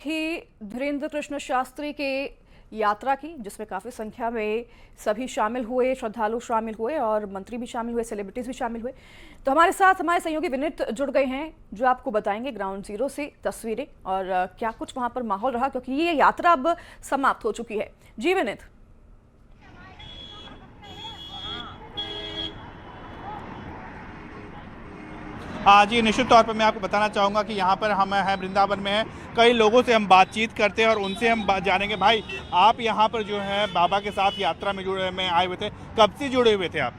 देखी धीरेन्द्र कृष्ण शास्त्री के यात्रा की, जिसमें काफ़ी संख्या में सभी शामिल हुए, श्रद्धालु शामिल हुए और मंत्री भी शामिल हुए, सेलिब्रिटीज़ भी शामिल हुए। तो हमारे साथ हमारे सहयोगी विनीत जुड़ गए हैं, जो आपको बताएंगे ग्राउंड जीरो से तस्वीरें और क्या कुछ वहां पर माहौल रहा, क्योंकि ये यात्रा अब समाप्त हो चुकी है। जी विनीत। हाँ जी, निश्चित तौर पर मैं आपको बताना चाहूँगा कि यहाँ पर हम हैं वृंदावन में हैं। कई लोगों से हम बातचीत करते हैं और उनसे हम जानेंगे। भाई, आप यहाँ पर जो है बाबा के साथ यात्रा में आए हुए थे, कब से जुड़े हुए थे आप?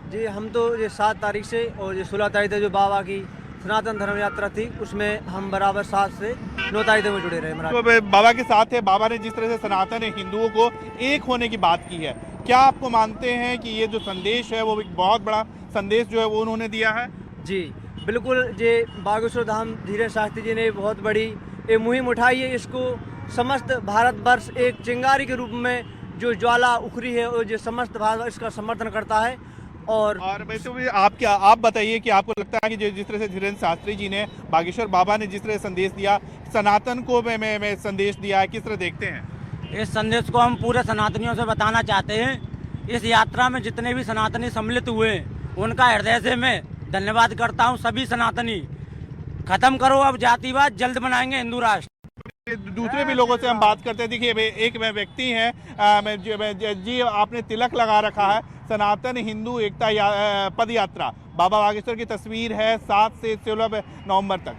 जी, हम तो ये 7 तारीख से और ये 16 तारीख तक जो बाबा की सनातन धर्म यात्रा थी, उसमें हम बराबर 7 से 9 तारीख तक में जुड़े रहे। तो बाबा के साथ थे। बाबा ने जिस तरह से सनातन हिंदुओं को एक होने की बात की है, क्या आपको मानते हैं कि ये जो संदेश है वो एक बहुत बड़ा संदेश जो है वो उन्होंने दिया है? जी बिल्कुल, ये बागेश्वर धाम धीरेन्द्र शास्त्री जी ने बहुत बड़ी एक मुहिम उठाई है। इसको समस्त भारतवर्ष एक चिंगारी के रूप में जो ज्वाला उखरी है और जो समस्त भारत इसका समर्थन करता है। और वैसे भी आप बताइए कि आपको लगता है कि जिस तरह से धीरेन्द्र शास्त्री जी ने, बागेश्वर बाबा ने जिस तरह संदेश दिया, सनातन को में संदेश दिया है, किस तरह देखते हैं? इस संदेश को हम पूरे सनातनियों से बताना चाहते हैं। इस यात्रा में जितने भी सनातनी सम्मिलित हुए उनका हृदय से मैं धन्यवाद करता हूं। सभी सनातनी, खत्म करो अब जातिवाद, जल्द बनाएंगे हिंदू राष्ट्र। दूसरे भी लोगों से हम बात करते हैं। देखिए, एक व्यक्ति हैं जी, आपने तिलक लगा रखा है, सनातन हिंदू एकता पद यात्रा बाबा बागेश्वर की तस्वीर है, 7 से 16 नवंबर तक।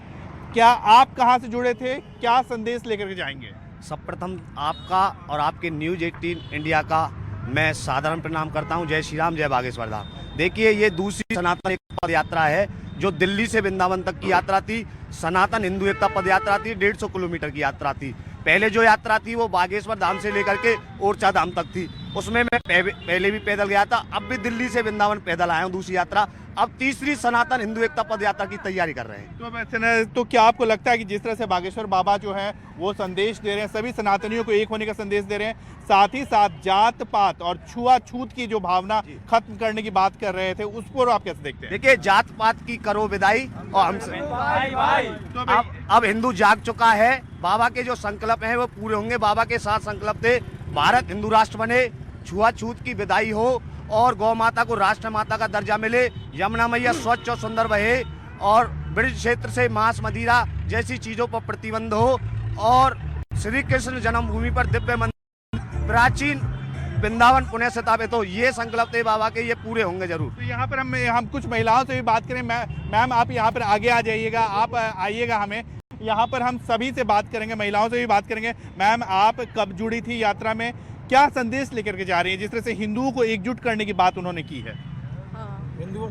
क्या आप कहां से जुड़े थे, क्या संदेश लेकर के जाएंगे? सर्वप्रथम आपका और आपके न्यूज़ 18 इंडिया का मैं साधारण प्रणाम करता हूं। जय श्री राम, जय बागेश्वर धाम। देखिए, ये दूसरी सनातन एकता पद यात्रा है। जो दिल्ली से वृंदावन तक की यात्रा थी, सनातन हिंदू एकता पद यात्रा थी, 150 किलोमीटर की यात्रा थी। पहले जो यात्रा थी वो बागेश्वर धाम से लेकर के ओरछा धाम तक थी, उसमें मैं पहले भी पैदल गया था। अब भी दिल्ली से वृंदावन पैदल आया हूँ, दूसरी यात्रा। अब तीसरी सनातन हिंदू एकता पद यात्रा की तैयारी कर रहे हैं। तो क्या आपको लगता है कि जिस तरह से बागेश्वर बाबा जो है वो संदेश दे रहे हैं, सभी सनातनियों को एक होने का संदेश दे रहे हैं, साथ ही साथ जात पात और छुआछूत की जो भावना खत्म करने की बात कर रहे थे, उस पर आप कैसे देखते हैं? देखिए, जात पात की करो विदाई और हमसे अब हिंदू जाग चुका है। बाबा के जो संकल्प हैं वो पूरे होंगे। बाबा के 7 संकल्प थे, भारत हिंदू राष्ट्र बने, छुआछूत की विदाई हो और गौ माता को राष्ट्र माता का दर्जा मिले, यमुना मैया स्वच्छ और सुंदर बहे और ब्रज क्षेत्र से मांस मदिरा जैसी चीजों पर प्रतिबंध हो और श्री कृष्ण जन्मभूमि पर दिव्य मंदिर, प्राचीन वृंदावन पुण्य स्थापित हो। ये संकल्प थे बाबा के, ये पूरे होंगे जरूर। तो यहाँ पर हम कुछ महिलाओं से भी बात करें। मैम, आप यहाँ पर आगे आ जाइएगा, आप आइएगा, हमें यहाँ पर हम सभी से बात करेंगे, महिलाओं से भी बात करेंगे। मैम, आप कब जुड़ी थी यात्रा में, क्या संदेश लेकर के जा रही है? जिस तरह से हिंदुओं को एकजुट करने की बात उन्होंने की है। हाँ, हिंदुओं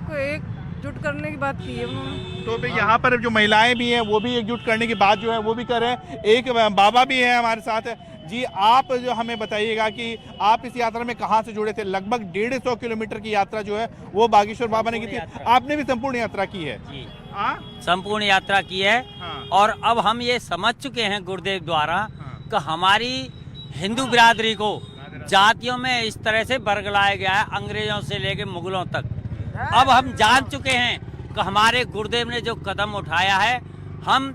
को एकजुट करने की बात की है उन्होंने। तो यहाँ पर जो महिलाएं भी हैं वो भी एकजुट करने की बात जो है वो भी कर रहे हैं। एक बाबा भी है हमारे साथ। जी, आप जो हमें बताइएगा कि आप इस यात्रा में कहाँ से जुड़े थे? लगभग 150 किलोमीटर की यात्रा जो है वो बागेश्वर बाबा ने की थी, आपने भी संपूर्ण यात्रा की है? जी, हाँ, संपूर्ण यात्रा की है। हाँ। और अब हम ये समझ चुके हैं गुरुदेव द्वारा कि हमारी हिंदू बिरादरी को जातियों में इस तरह से बरगलाया गया है, अंग्रेजों से लेकर मुगलों तक। अब हम जान चुके हैं कि हमारे गुरुदेव ने जो कदम उठाया है, हम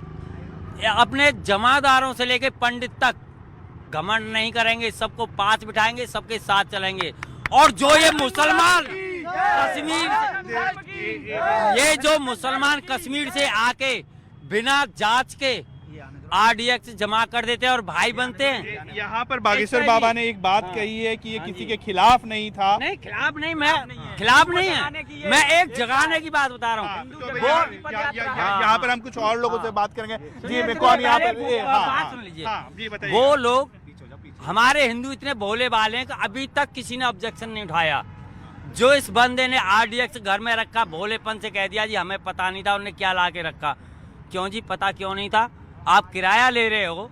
अपने जमादारों से लेकर पंडित तक घमंड नहीं करेंगे, सबको पास बिठाएंगे, सबके साथ चलेंगे। और जो ये मुसलमान कश्मीर से आके बिना जांच के RDX जमा कर देते हैं और भाई बनते हैं। यहाँ पर बागेश्वर बाबा ने एक बात कही है कि ये किसी के खिलाफ नहीं था। नहीं, खिलाफ नहीं, मैं खिलाफ नहीं है, मैं एक जगाने की बात बता रहा हूँ। यहाँ पर हम कुछ और लोगों से बात करेंगे। जी, मैं कौन यहाँ पर? बात सुन लीजिए। वो लोग हमारे हिंदू इतने भोले भाले हैं कि अभी तक किसी ने ऑब्जेक्शन नहीं उठाया। जो इस बंदे ने RDX घर में रखा, भोलेपन से कह दिया जी हमें पता नहीं था उन्होंने क्या ला के रखा। क्यों जी, पता क्यों नहीं था? आप किराया ले रहे हो,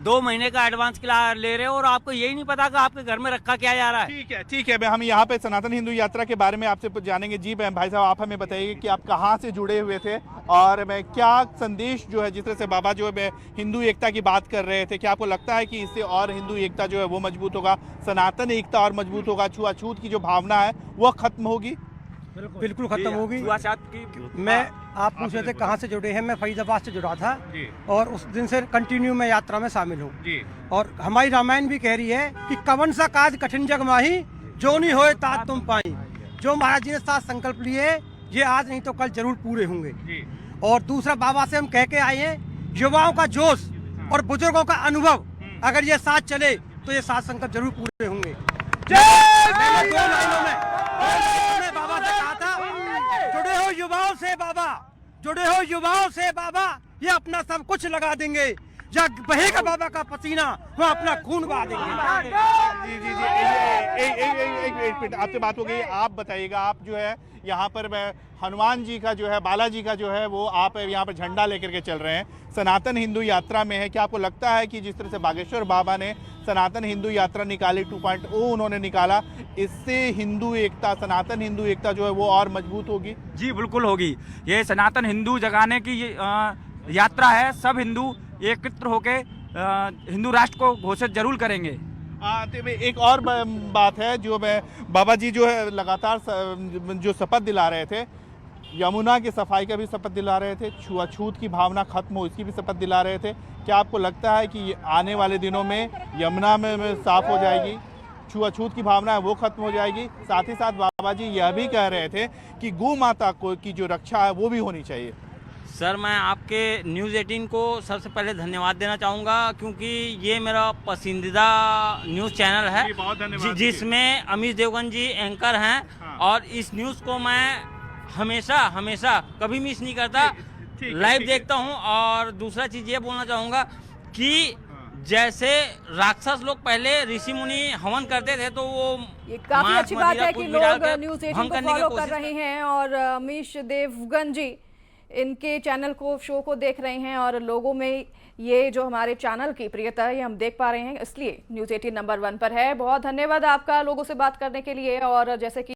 2 महीने का एडवांस किराया ले रहे हो और आपको यही नहीं पता कि आपके घर में रखा क्या जा रहा है। ठीक है। हम यहाँ पे सनातन हिंदू यात्रा के बारे में आपसे जानेंगे। जी भाई साहब, आप हमें बताइए कि आप कहाँ से जुड़े हुए थे और मैं क्या संदेश जो है, जिस तरह से बाबा जो है हिंदू एकता की बात कर रहे थे, क्या आपको लगता है कि इससे और हिंदू एकता जो है वो मजबूत होगा, सनातन एकता और मजबूत होगा, छुआछूत की जो भावना है वो खत्म होगी? बिल्कुल खत्म होगी। मैं आप पूछ रहे थे कहाँ से जुड़े हैं, मैं फरीदाबाद से जुड़ा था और उस दिन से कंटिन्यू मैं यात्रा में शामिल हूँ। और हमारी रामायण भी कह रही है कि कवन सा काज कठिन जग माही, जो नहीं होए तात तुम पाई। जो महाराज जी ने 7 संकल्प लिए, ये आज नहीं तो कल जरूर पूरे होंगे। और दूसरा बाबा से हम कह के आए हैं, युवाओं का जोश और बुजुर्गों का अनुभव अगर ये साथ चले तो ये 7 संकल्प जरूर पूरे होंगे। मैंने 2 लाइनों में बाबा से कहा था, जुड़े हो युवाओं से बाबा, जुड़े हो युवाओं से बाबा, ये अपना सब कुछ लगा देंगे। जब बहेगा बाबा का पसीना, वो अपना खून बहा देंगे। एक मिनट आपसे बात हो गई। आप बताइएगा, आप जो है यहाँ पर हनुमान जी का जो है, बालाजी का जो है, वो आप यहाँ पर झंडा लेकर के चल रहे हैं, सनातन हिंदू यात्रा में है। क्या आपको लगता है कि जिस तरह से बागेश्वर बाबा ने सनातन हिंदू यात्रा निकाली 2.0 उन्होंने निकाला, इससे हिंदू एकता, सनातन हिंदू एकता जो है वो और मजबूत होगी? जी बिल्कुल होगी। ये सनातन हिंदू जगाने की यात्रा है। सब हिंदू एकत्र होके हिंदू राष्ट्र को घोषित जरूर करेंगे। तो एक और बात है, जो बाबा जी जो है लगातार जो शपथ दिला रहे थे, यमुना की सफाई का भी शपथ दिला रहे थे, छुआछूत की भावना खत्म हो इसकी भी शपथ दिला रहे थे। क्या आपको लगता है कि आने वाले दिनों में यमुना में साफ हो जाएगी, छुआछूत की भावना है वो खत्म हो जाएगी? साथ ही साथ बाबा जी यह भी कह रहे थे कि गौ माता को की जो रक्षा है वो भी होनी चाहिए। सर, मैं आपके न्यूज़ 18 को सबसे पहले धन्यवाद देना चाहूँगा, क्योंकि ये मेरा पसंदीदा न्यूज़ चैनल है। बहुत धन्यवाद। जिसमें अमीश देवगन जी एंकर हैं। हाँ। और इस न्यूज़ को मैं हमेशा कभी मिस नहीं करता, लाइव देखता हूँ। और दूसरा चीज़ ये बोलना चाहूँगा कि जैसे राक्षस लोग पहले ऋषि मुनि हवन करते थे, तो वो ये काफी अच्छी बात है कि लोग न्यूज़ 18 को फॉलो कर रहे हैं और अमीश देवगन जी इनके चैनल को, शो को देख रहे हैं और लोगों में ये जो हमारे चैनल की प्रियता है ये हम देख पा रहे हैं, इसलिए न्यूज़ 18 नंबर 1 पर है। बहुत धन्यवाद आपका लोगों से बात करने के लिए। और जैसे कि